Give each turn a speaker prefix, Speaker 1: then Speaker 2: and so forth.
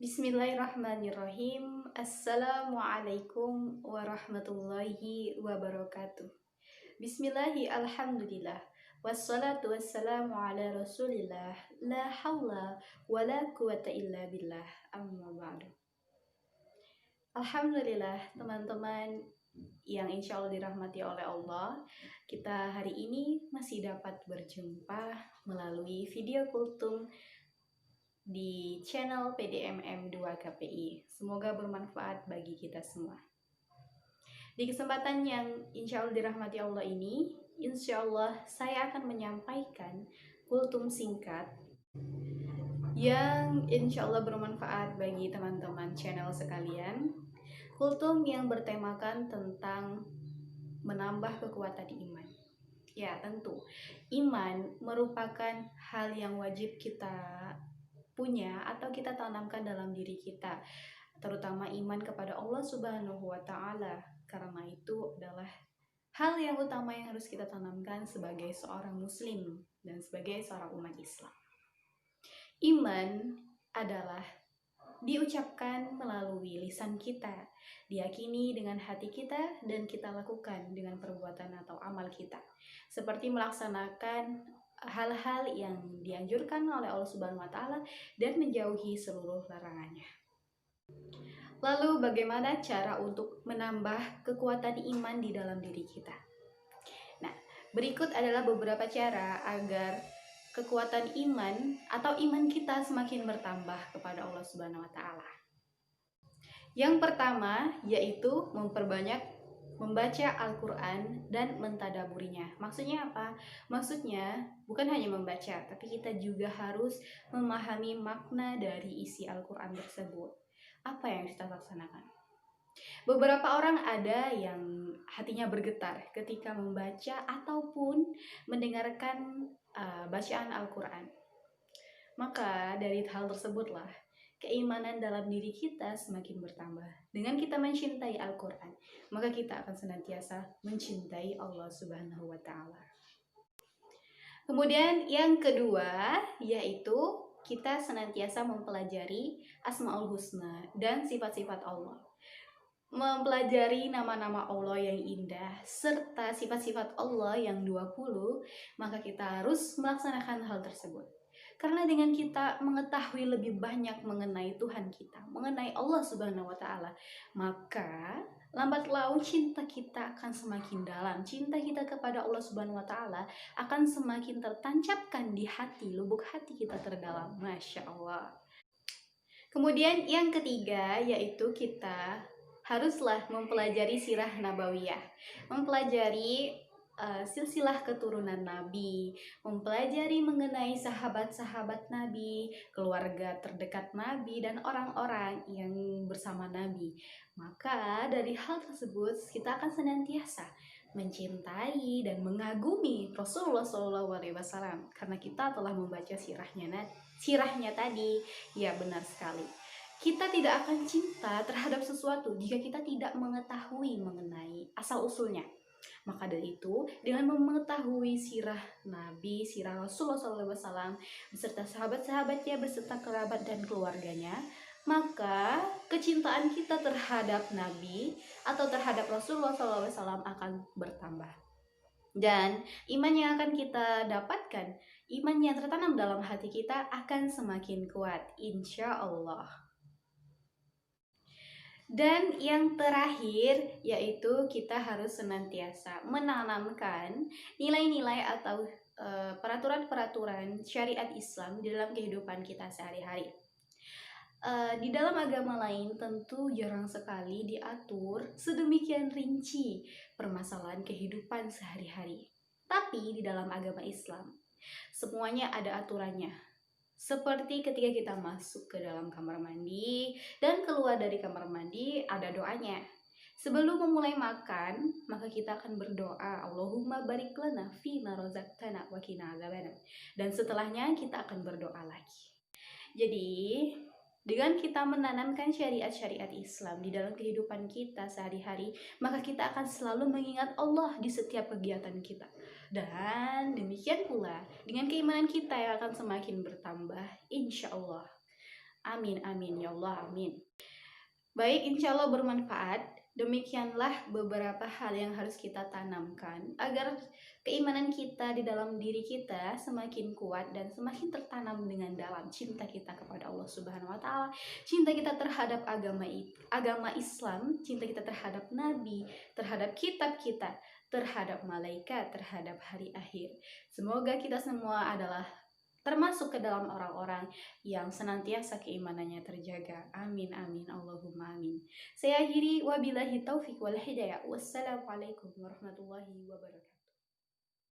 Speaker 1: Bismillahirrahmanirrahim. Assalamualaikum warahmatullahi wabarakatuh. Bismillahi alhamdulillah. Wassalatu wassalamu ala rasulillah. La hawla wa la quwata illa billah. Amma ba'du. Alhamdulillah teman-teman yang insya Allah dirahmati oleh Allah, kita hari ini masih dapat berjumpa melalui video kultum di channel PDMM2KPI. Semoga bermanfaat bagi kita semua. Di kesempatan yang insya Allah dirahmati Allah ini, insya Allah saya akan menyampaikan kultum singkat yang insya Allah bermanfaat bagi teman-teman channel sekalian. Kultum yang bertemakan tentang menambah kekuatan iman. Ya, tentu iman merupakan hal yang wajib kita punya atau kita tanamkan dalam diri kita, terutama iman kepada Allah Subhanahu wa Ta'ala. Karena itu adalah hal yang utama yang harus kita tanamkan sebagai seorang Muslim dan sebagai seorang umat Islam. Iman adalah diucapkan melalui lisan kita, diyakini dengan hati kita, dan kita lakukan dengan perbuatan atau amal kita, seperti melaksanakan hal-hal yang dianjurkan oleh Allah Subhanahu wa Ta'ala dan menjauhi seluruh larangannya. Lalu bagaimana cara untuk menambah kekuatan iman di dalam diri kita? Nah, berikut adalah beberapa cara agar kekuatan iman atau iman kita semakin bertambah kepada Allah Subhanahu wa Ta'ala. Yang pertama yaitu memperbanyak membaca Al-Quran dan mentadaburinya. Maksudnya apa? Maksudnya bukan hanya membaca, tapi kita juga harus memahami makna dari isi Al-Quran tersebut. Apa yang kita laksanakan? Beberapa orang ada yang hatinya bergetar ketika membaca ataupun mendengarkan bacaan Al-Quran. Maka dari hal tersebutlah keimanan dalam diri kita semakin bertambah. Dengan kita mencintai Al-Quran, maka kita akan senantiasa mencintai Allah Subhanahu wa Ta'ala. Kemudian yang kedua yaitu kita senantiasa mempelajari Asmaul Husna dan sifat-sifat Allah. Mempelajari nama-nama Allah yang indah serta sifat-sifat Allah yang 20, maka kita harus melaksanakan hal tersebut. Karena dengan kita mengetahui lebih banyak mengenai Tuhan kita, mengenai Allah Subhanahu wa Ta'ala, maka lambat laun cinta kita akan semakin dalam. Cinta kita kepada Allah Subhanahu wa Ta'ala akan semakin tertancapkan di hati, lubuk hati kita terdalam. Masya Allah. Kemudian yang ketiga yaitu kita haruslah mempelajari sirah nabawiyah, mempelajari silsilah keturunan Nabi, mempelajari mengenai sahabat-sahabat Nabi, keluarga terdekat Nabi, dan orang-orang yang bersama Nabi. Maka dari hal tersebut kita akan senantiasa mencintai dan mengagumi Rasulullah SAW karena kita telah membaca sirahnya tadi. Ya, benar sekali. Kita tidak akan cinta terhadap sesuatu jika kita tidak mengetahui mengenai asal-usulnya. Maka dari itu, dengan mengetahui sirah Nabi, sirah Rasulullah SAW, beserta sahabat-sahabatnya, beserta kerabat dan keluarganya, maka kecintaan kita terhadap Nabi atau terhadap Rasulullah SAW akan bertambah. Dan iman yang akan kita dapatkan, iman yang tertanam dalam hati kita akan semakin kuat, insya Allah. Dan yang terakhir yaitu kita harus senantiasa menanamkan nilai-nilai atau peraturan-peraturan syariat Islam di dalam kehidupan kita sehari-hari. Di dalam agama lain tentu jarang sekali diatur sedemikian rinci permasalahan kehidupan sehari-hari. Tapi di dalam agama Islam semuanya ada aturannya. Seperti ketika kita masuk ke dalam kamar mandi dan keluar dari kamar mandi ada doanya. Sebelum memulai makan, maka kita akan berdoa, Allahumma barik lana fima razaqtana wa qina adzabannar. Dan setelahnya kita akan berdoa lagi. Jadi, dengan kita menanamkan syariat-syariat Islam di dalam kehidupan kita sehari-hari, maka kita akan selalu mengingat Allah di setiap kegiatan kita. Dan demikian pula dengan keimanan kita yang akan semakin bertambah, insya Allah. Amin, amin, ya Allah, amin. Baik, insya Allah bermanfaat. Demikianlah beberapa hal yang harus kita tanamkan agar keimanan kita di dalam diri kita semakin kuat dan semakin tertanam dengan dalam cinta kita kepada Allah Subhanahu wa taala, cinta kita terhadap agama Islam, cinta kita terhadap nabi, terhadap kitab kita, terhadap malaikat, terhadap hari akhir. Semoga kita semua adalah termasuk ke dalam orang-orang yang senantiasa keimanannya terjaga. Amin, amin, Allahumma amin. Saya akhiri, wabillahi taufiq wal hidayah. Wassalamualaikum warahmatullahi wabarakatuh.